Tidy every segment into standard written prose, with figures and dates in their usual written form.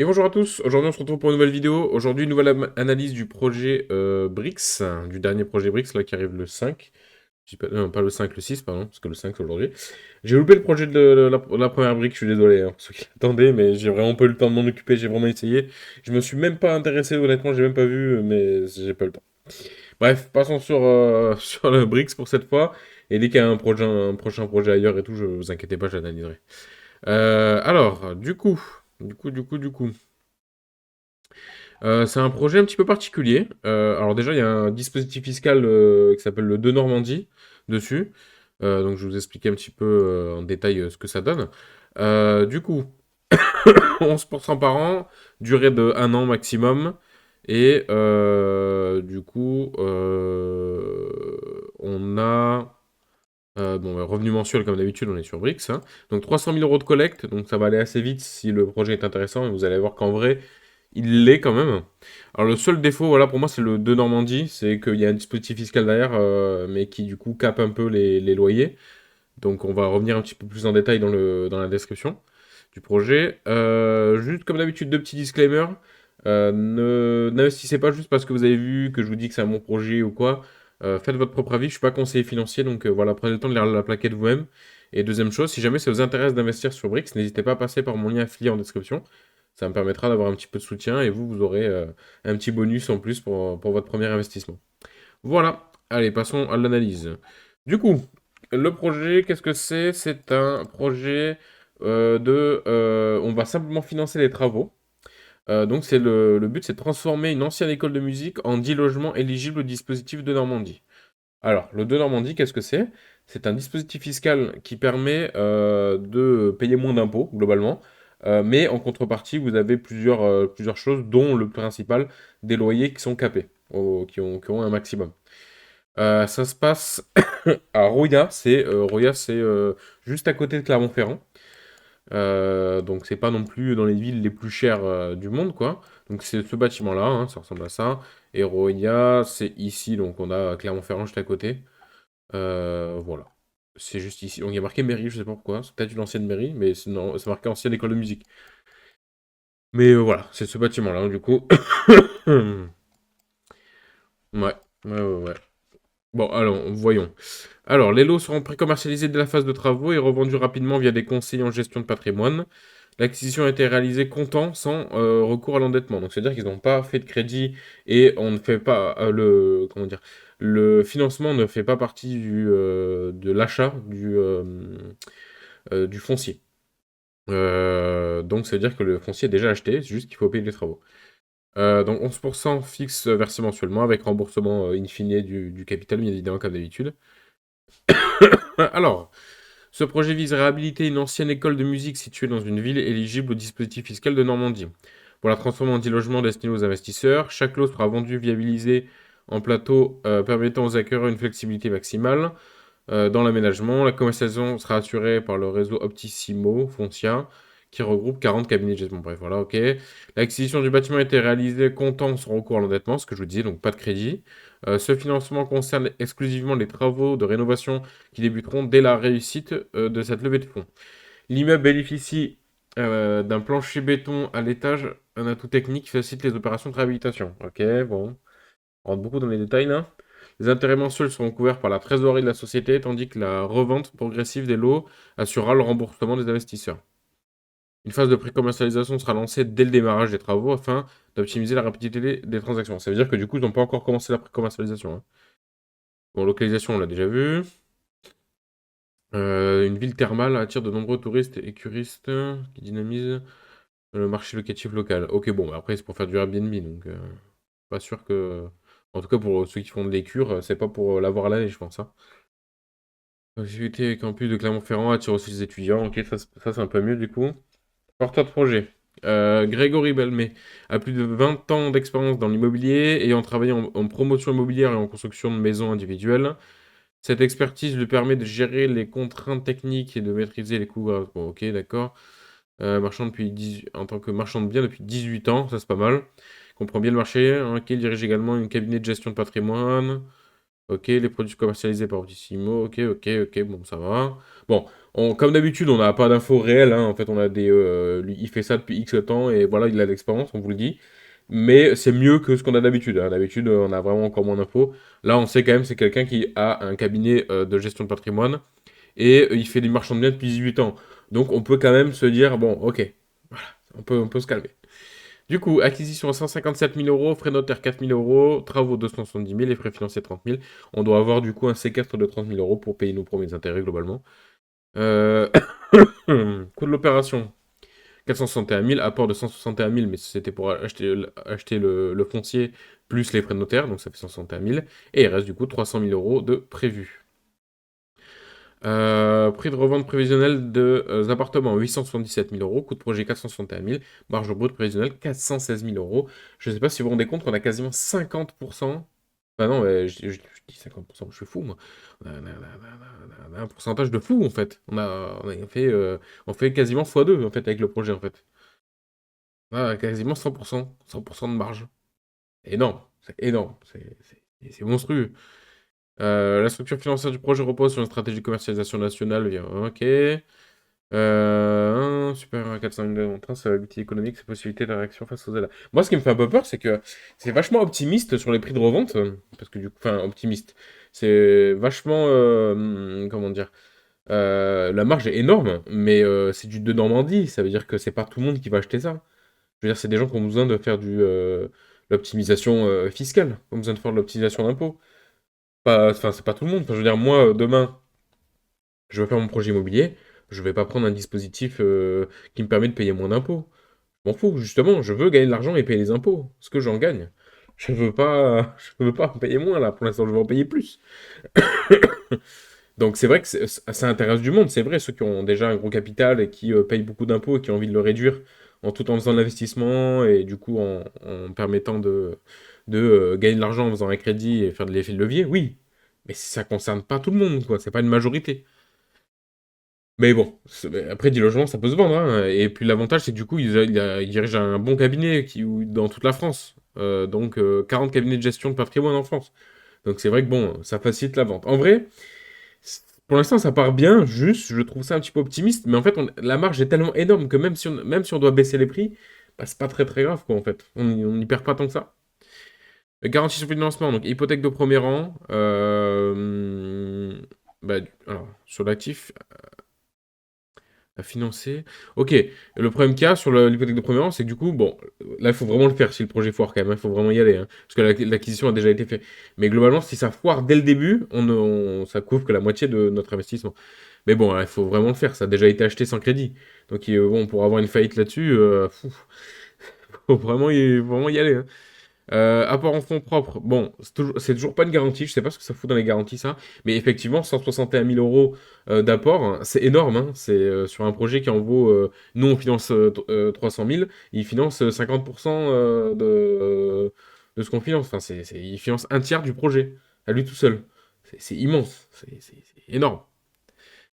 Et bonjour à tous, aujourd'hui on se retrouve pour une nouvelle vidéo. Aujourd'hui, une nouvelle analyse du projet BRICS, du dernier projet BRICS là qui arrive le 5. Je dis pas, non, pas le 5, le 6, pardon, parce que le 5 c'est aujourd'hui. J'ai loupé le projet de la première brique, je suis désolé, hein, pour ceux qui l'attendaient, mais j'ai vraiment pas eu le temps de m'en occuper, j'ai vraiment essayé. Je me suis même pas intéressé, honnêtement, j'ai même pas vu, mais j'ai pas eu le temps. Bref, passons sur, sur le BRICS pour cette fois. Et dès qu'il y a un prochain projet ailleurs et tout, je vous inquiétez pas, j'analyserai. Alors, du coup. C'est un projet un petit peu particulier. Alors déjà, il y a un dispositif fiscal qui s'appelle le De Normandie dessus. Donc je vais vous expliquer un petit peu en détail ce que ça donne. Du coup, 11% par an, durée de 1 an maximum. Et du coup, on a bon, revenu mensuel comme d'habitude, on est sur Brix, hein. Donc 300 000 euros de collecte, donc ça va aller assez vite si le projet est intéressant. Et vous allez voir qu'en vrai, il l'est quand même. Alors le seul défaut, voilà, pour moi, c'est le de Normandie, c'est qu'il y a un dispositif fiscal derrière, mais qui du coup cape un peu les loyers. Donc on va revenir un petit peu plus en détail dans la description du projet. Juste comme d'habitude, deux petits disclaimers. N'investissez pas juste parce que vous avez vu que je vous dis que c'est un bon projet ou quoi. Faites votre propre avis, je suis pas conseiller financier, donc voilà, prenez le temps de lire la plaquette vous-même. Et deuxième chose, si jamais ça vous intéresse d'investir sur Brix, n'hésitez pas à passer par mon lien affilié en description. Ça me permettra d'avoir un petit peu de soutien et vous aurez un petit bonus en plus pour votre premier investissement. Voilà, allez, passons à l'analyse. Du coup, le projet, qu'est-ce que c'est? C'est un projet on va simplement financer les travaux. Donc le but, c'est de transformer une ancienne école de musique en 10 logements éligibles au dispositif de Normandie. Alors, le de Normandie, qu'est-ce que c'est? C'est un dispositif fiscal qui permet de payer moins d'impôts, globalement. Mais en contrepartie, vous avez plusieurs choses, dont le principal, des loyers qui sont capés, qui ont un maximum. Ça se passe à Roya, c'est juste à côté de Clermont-Ferrand. Donc c'est pas non plus dans les villes les plus chères du monde, quoi. Donc c'est ce bâtiment-là, hein, ça ressemble à ça. Et Roya, c'est ici, donc on a Clermont-Ferrand juste à côté. Voilà. C'est juste ici. Donc il y a marqué mairie, je sais pas pourquoi. C'est peut-être une ancienne mairie, mais non, c'est marqué ancienne école de musique. Mais voilà, c'est ce bâtiment-là, hein, du coup. Ouais, ouais. Bon, alors, voyons. Alors, les lots seront pré-commercialisés dès la phase de travaux et revendus rapidement via des conseillers en gestion de patrimoine. L'acquisition a été réalisée comptant sans recours à l'endettement. Donc, c'est-à-dire qu'ils n'ont pas fait de crédit et on ne fait pas comment dire, le financement ne fait pas partie de l'achat du foncier. Donc, ça veut dire que le foncier est déjà acheté, c'est juste qu'il faut payer les travaux. Donc 11% fixe versé mensuellement avec remboursement in fine du capital, bien évidemment, comme d'habitude. Alors, ce projet vise à réhabiliter une ancienne école de musique située dans une ville éligible au dispositif fiscal de Normandie. Pour la transformer en 10 logements destinés aux investisseurs, chaque lot sera vendu viabilisé en plateau permettant aux acquéreurs une flexibilité maximale. Dans l'aménagement, la commercialisation sera assurée par le réseau Optissimo Foncia, qui regroupe 40 cabinets de gestion. Bref, voilà, ok. L'acquisition du bâtiment a été réalisée comptant son recours à l'endettement, ce que je vous disais, donc pas de crédit. Ce financement concerne exclusivement les travaux de rénovation qui débuteront dès la réussite de cette levée de fonds. L'immeuble bénéficie d'un plancher béton à l'étage, un atout technique qui facilite les opérations de réhabilitation. Ok, bon, on rentre beaucoup dans les détails là. Les intérêts mensuels seront couverts par la trésorerie de la société, tandis que la revente progressive des lots assurera le remboursement des investisseurs. Une phase de pré-commercialisation sera lancée dès le démarrage des travaux afin d'optimiser la rapidité des transactions. Ça veut dire que du coup, ils n'ont pas encore commencé la pré-commercialisation, hein. Bon, localisation, on l'a déjà vu. Une ville thermale attire de nombreux touristes et curistes qui dynamisent le marché locatif local. Ok, bon, bah, après, c'est pour faire du Airbnb, donc pas sûr que. En tout cas, pour ceux qui font de l'écure, c'est pas pour l'avoir à l'année, je pense, hein. Activité campus de Clermont-Ferrand attire aussi les étudiants. Ok, ça c'est un peu mieux du coup. Porteur de projet. Grégory Belmé a plus de 20 ans d'expérience dans l'immobilier, ayant travaillé en promotion immobilière et en construction de maisons individuelles. Cette expertise lui permet de gérer les contraintes techniques et de maîtriser les coûts. Bon, ok, d'accord. En tant que marchand de biens depuis 18 ans, ça c'est pas mal. Comprend bien le marché. Ok, il dirige également une cabinet de gestion de patrimoine. Ok, les produits commercialisés par Optissimo. Ok, ok, ok, bon, ça va. Bon, comme d'habitude, on n'a pas d'infos réelles, hein. En fait, on a des. Lui, il fait ça depuis X temps et voilà, il a de l'expérience, on vous le dit. Mais c'est mieux que ce qu'on a d'habitude, hein. D'habitude, on a vraiment encore moins d'infos. Là, on sait quand même, c'est quelqu'un qui a un cabinet de gestion de patrimoine et il fait des marchands de biens depuis 18 ans. Donc, on peut quand même se dire, bon, ok, voilà, on peut se calmer. Du coup, acquisition à 157 000 euros, frais notaires 4 000 euros, travaux 270 000 et frais financiers 30 000. On doit avoir du coup un séquestre de 30 000 euros pour payer nos premiers intérêts globalement. Euh, Coût de l'opération 461 000, apport de 161 000, mais c'était pour acheter le foncier plus les frais de notaire, donc ça fait 161 000. Et il reste du coup 300 000 euros de prévu. Prix de revente prévisionnel de appartements 877 000 euros, coût de projet 461 000, marge brute prévisionnelle 416 000 euros. Je ne sais pas si vous vous rendez compte qu'on a quasiment 50%. Bah non, je dis 50%, je suis fou moi. On a un pourcentage de fou en fait. On fait quasiment x2 en fait avec le projet en fait. Quasiment 100%, 100% de marge. Énorme, c'est énorme, c'est monstrueux. La structure financière du projet repose sur une stratégie de commercialisation nationale. Ok. Super 405 de montant, c'est l'outil économique, c'est possibilité de réaction face aux aides. Moi, ce qui me fait un peu peur, c'est que c'est vachement optimiste sur les prix de revente. Parce que du coup, enfin, optimiste. C'est vachement. Comment dire? La marge est énorme, mais c'est du de Normandie. Ça veut dire que c'est pas tout le monde qui va acheter ça. Je veux dire, c'est des gens qui ont besoin de faire l'optimisation fiscale, qui ont besoin de faire de l'optimisation d'impôts. Enfin, c'est pas tout le monde. Enfin, je veux dire, moi, demain, je veux faire mon projet immobilier, je vais pas prendre un dispositif qui me permet de payer moins d'impôts. Je m'en fous, justement, je veux gagner de l'argent et payer les impôts, ce que j'en gagne. Je veux pas en payer moins là, pour l'instant, je veux en payer plus. Donc c'est vrai que ça intéresse du monde, c'est vrai, ceux qui ont déjà un gros capital et qui payent beaucoup d'impôts et qui ont envie de le réduire tout en faisant de l'investissement et du coup en permettant de gagner de l'argent en faisant un crédit et faire de l'effet de levier, oui. Mais ça concerne pas tout le monde, quoi, c'est pas une majorité. Mais bon, après, 10 logements, ça peut se vendre, hein. Et puis l'avantage, c'est que du coup, il dirige un bon cabinet dans toute la France. Donc, 40 cabinets de gestion de patrimoine en France. Donc, c'est vrai que bon, ça facilite la vente. En vrai, pour l'instant, ça part bien, juste, je trouve ça un petit peu optimiste. Mais en fait, la marge est tellement énorme que même si on doit baisser les prix, bah, c'est pas très très grave, quoi, en fait. On n'y perd pas tant que ça. Garantie sur financement, donc hypothèque de premier rang. Alors, sur l'actif, à financer. Ok, le problème qu'il y a sur l'hypothèque de premier rang, c'est que du coup, bon, là, il faut vraiment le faire si le projet foire quand même, hein, il faut vraiment y aller, hein, parce que l'acquisition a déjà été faite. Mais globalement, si ça foire dès le début, ça couvre que la moitié de notre investissement. Mais bon, il faut vraiment le faire, ça a déjà été acheté sans crédit. Donc, bon, pour avoir une faillite là-dessus, faut vraiment y aller, hein. Apport en fonds propres, bon, c'est toujours pas une garantie, je sais pas ce que ça fout dans les garanties ça, mais effectivement, 161 000 euros d'apport, hein, c'est énorme, hein, c'est sur un projet qui en vaut, nous on finance 300 000, il finance 50% de ce qu'on finance, enfin, il finance un tiers du projet, à lui tout seul. C'est immense, c'est énorme.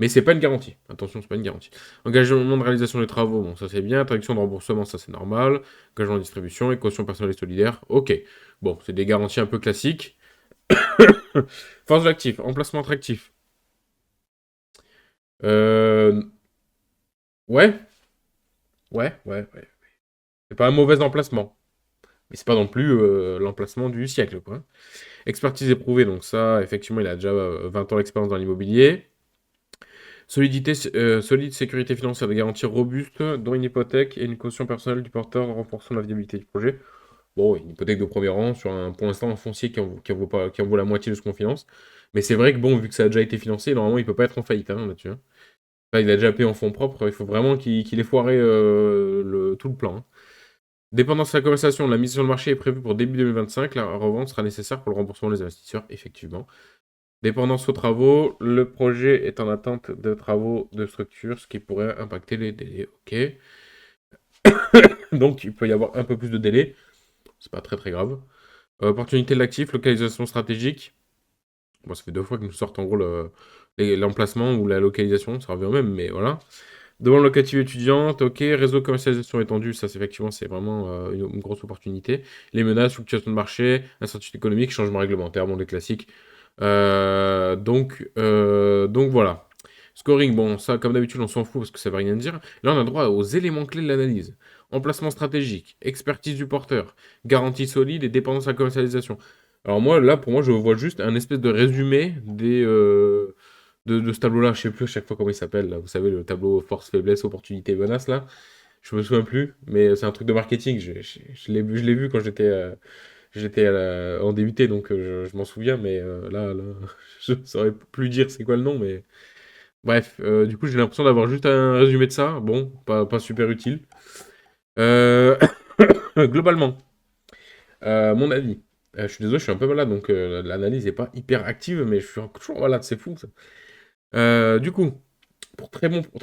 Mais c'est pas une garantie. Attention, c'est pas une garantie. Engagement de réalisation des travaux, bon, ça c'est bien. Traduction de remboursement, ça c'est normal. Engagement de distribution et caution personnelle et solidaire. Ok. Bon, c'est des garanties un peu classiques. Force de l'actif, emplacement attractif. Euh... Ouais, ouais. C'est pas un mauvais emplacement. Mais c'est pas non plus l'emplacement du siècle, quoi. Expertise éprouvée, donc ça, effectivement, il a déjà 20 ans d'expérience dans l'immobilier. Solide sécurité financière, des garanties robustes, dont une hypothèque et une caution personnelle du porteur renforçant la viabilité du projet. Bon, une hypothèque de premier rang sur pour l'instant un foncier qui en vaut la moitié de ce qu'on finance. Mais c'est vrai que bon, vu que ça a déjà été financé, normalement il peut pas être en faillite, hein, là-dessus, hein. Enfin, il a déjà payé en fonds propres, il faut vraiment qu'il ait foiré tout le plan, hein. Dépendance de la conversation, la mise sur le marché est prévue pour début 2025. La revente sera nécessaire pour le remboursement des investisseurs, effectivement. Dépendance aux travaux, le projet est en attente de travaux de structure, ce qui pourrait impacter les délais. Ok. Donc il peut y avoir un peu plus de délai. C'est pas très très grave. Opportunité de l'actif, localisation stratégique. Bon, ça fait 2 fois que nous sortent en gros l'emplacement ou la localisation, ça revient au même, mais voilà. Demande locative étudiante, ok. Réseau de commercialisation étendu, ça effectivement c'est vraiment une grosse opportunité. Les menaces, fluctuations de marché, incertitude économique, changement réglementaire, bon les classiques. Donc voilà. Scoring, bon, ça, comme d'habitude, on s'en fout parce que ça veut rien dire. Là, on a droit aux éléments clés de l'analyse. Emplacement stratégique, expertise du porteur, garantie solide et dépendance à la commercialisation. Alors moi, là, pour moi, je vois juste un espèce de résumé de ce tableau-là. Je sais plus à chaque fois comment il s'appelle, là. Vous savez, le tableau force, faiblesse, opportunité, menace, là. Je me souviens plus, mais c'est un truc de marketing. Je l'ai vu quand en DUT, donc je m'en souviens, mais là, je saurais plus dire c'est quoi le nom, mais bref, du coup, j'ai l'impression d'avoir juste un résumé de ça. Bon, pas super utile. Euh, Globalement, mon avis. Je suis désolé, je suis un peu malade, donc l'analyse n'est pas hyper active, mais je suis toujours malade, c'est fou ça. Du coup,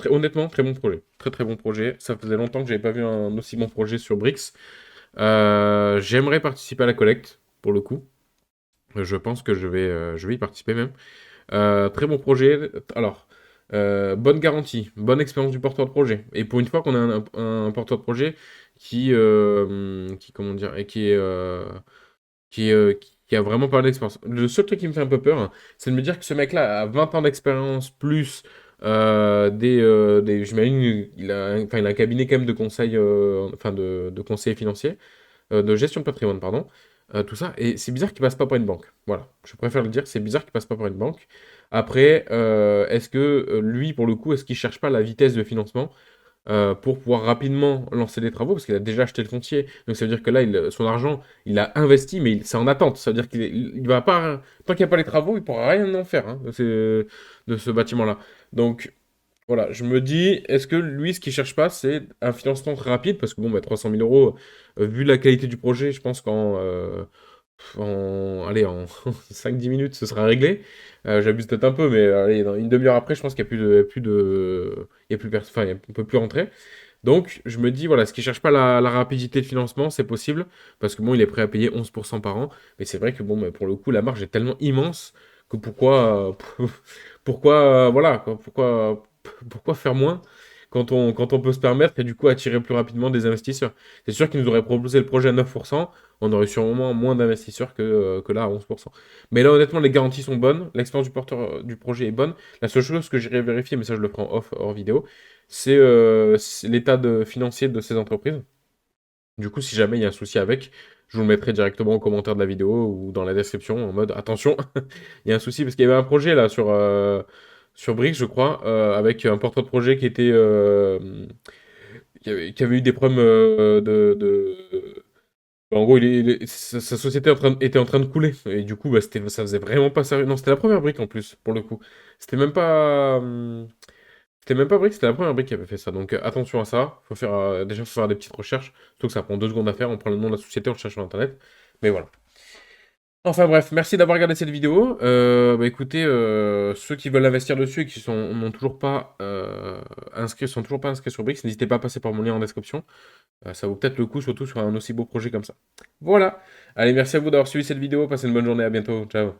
honnêtement, très bon projet. Très très bon projet. Ça faisait longtemps que j'avais pas vu un aussi bon projet sur Brix. J'aimerais participer à la collecte, pour le coup. Je pense que je vais y participer même. Très bon projet. Alors, bonne garantie, bonne expérience du porteur de projet. Et pour une fois qu'on a un porteur de projet comment dire, et qui a vraiment pas d'expérience. Le seul truc qui me fait un peu peur, hein, c'est de me dire que ce mec-là a 20 ans d'expérience plus j'imagine, enfin, il a un cabinet quand même de conseil, enfin de conseiller financier de gestion de patrimoine, pardon, tout ça. Et c'est bizarre qu'il passe pas par une banque. Voilà, je préfère le dire, c'est bizarre qu'il passe pas par une banque. Après, est-ce que lui, pour le coup, est-ce qu'il cherche pas la vitesse de financement pour pouvoir rapidement lancer des travaux, parce qu'il a déjà acheté le foncier. Donc ça veut dire que là, son argent, il a investi, mais c'est en attente. Ça veut dire qu'il va pas, tant qu'il n'y a pas les travaux, il pourra rien en faire hein, de ce bâtiment-là. Donc voilà, je me dis, est-ce que lui, ce qu'il cherche pas, c'est un financement très rapide? Parce que bon, bah, 300 000 euros, vu la qualité du projet, je pense allez, en 5-10 minutes, ce sera réglé. J'abuse peut-être un peu, mais allez, dans une demi-heure après, je pense qu'il n'y a il y a plus enfin, on peut plus rentrer. Donc, je me dis, voilà, ce qu'il cherche pas la rapidité de financement, c'est possible, parce que bon, il est prêt à payer 11% par an. Mais c'est vrai que bon, bah, pour le coup, la marge est tellement immense que voilà, quoi, pourquoi faire moins quand on peut se permettre et du coup attirer plus rapidement des investisseurs. C'est sûr qu'ils nous auraient proposé le projet à 9%, on aurait sûrement moins d'investisseurs que là à 11%. Mais là, honnêtement, les garanties sont bonnes, l'expérience du porteur du projet est bonne. La seule chose que j'irai vérifier, mais ça je le ferai en off, hors vidéo, c'est l'état financier de ces entreprises. Du coup, si jamais il y a un souci avec, je vous le mettrai directement en commentaire de la vidéo ou dans la description en mode attention, il y a un souci parce qu'il y avait un projet là sur Brix, je crois, avec un porteur de projet qui avait eu des problèmes en gros, sa société était en train de couler. Et du coup, bah, ça faisait vraiment pas sérieux. Non, c'était la première brique en plus, pour le coup. C'était même pas. C'était même pas brique, c'était la première brique qui avait fait ça. Donc attention à ça. Déjà, faut faire des petites recherches. Surtout que ça prend 2 secondes à faire. On prend le nom de la société, on le cherche sur internet. Mais voilà. Enfin bref, merci d'avoir regardé cette vidéo. Bah, écoutez, ceux qui veulent investir dessus et qui n'ont toujours pas sont toujours pas inscrits sur Brix, n'hésitez pas à passer par mon lien en description. Ça vaut peut-être le coup, surtout sur un aussi beau projet comme ça. Voilà. Allez, merci à vous d'avoir suivi cette vidéo. Passez une bonne journée. À bientôt. Ciao.